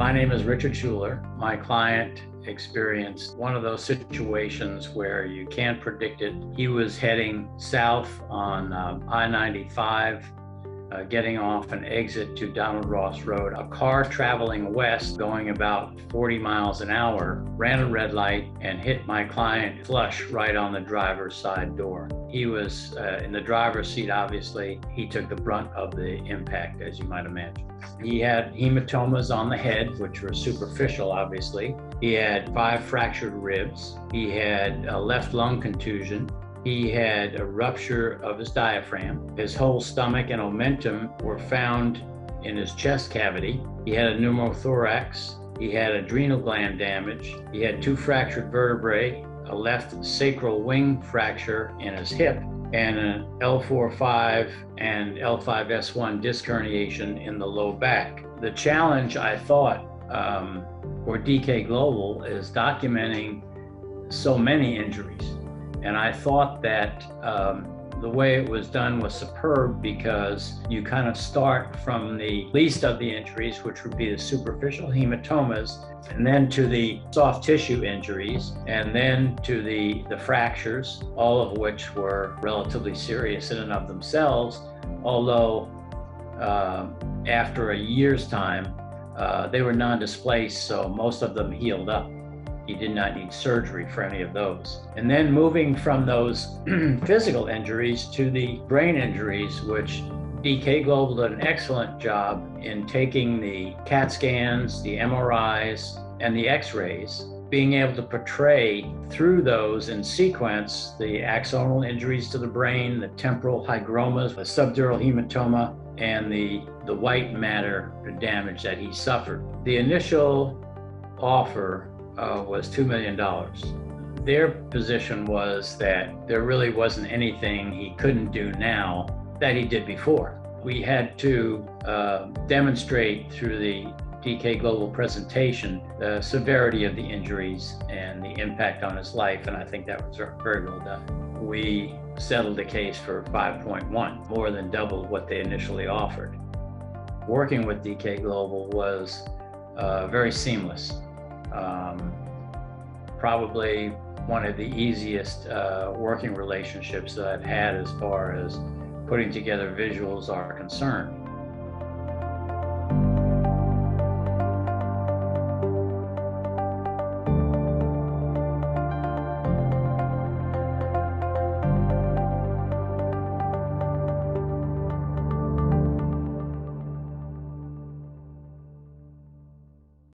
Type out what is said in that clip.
My name is Richard Schuler. My client experienced one of those situations where you can't predict it. He was heading south on I-95, getting off an exit to Donald Ross Road. A car traveling west, going about 40 miles an hour, ran a red light and hit my client flush right on the driver's side door. He was in the driver's seat, obviously. He took the brunt of the impact, as you might imagine. He had hematomas on the head, which were superficial, obviously. He had 5 fractured ribs. He had a left lung contusion. He had a rupture of his diaphragm. His whole stomach and omentum were found in his chest cavity. He had a pneumothorax. He had adrenal gland damage. He had 2 fractured vertebrae, a left sacral wing fracture in his hip, and an L4-5 and L5-S1 disc herniation in the low back. The challenge, I thought, for DK Global is documenting so many injuries. And I thought that the way it was done was superb, because you kind of start from the least of the injuries, which would be the superficial hematomas, and then to the soft tissue injuries, and then to the fractures, all of which were relatively serious in and of themselves, although after a year's time, they were non-displaced, so most of them healed up. He did not need surgery for any of those. And then moving from those physical injuries to the brain injuries, which DK Global did an excellent job in taking the CAT scans, the MRIs, and the X-rays, being able to portray through those in sequence the axonal injuries to the brain, the temporal hygromas, the subdural hematoma, and the white matter damage that he suffered. The initial offer was $2 million. Their position was that there really wasn't anything he couldn't do now that he did before. We had to demonstrate through the DK Global presentation the severity of the injuries and the impact on his life, and I think that was very well done. We settled the case for 5.1, more than double what they initially offered. Working with DK Global was very seamless. Probably one of the easiest working relationships that I've had as far as putting together visuals are concerned.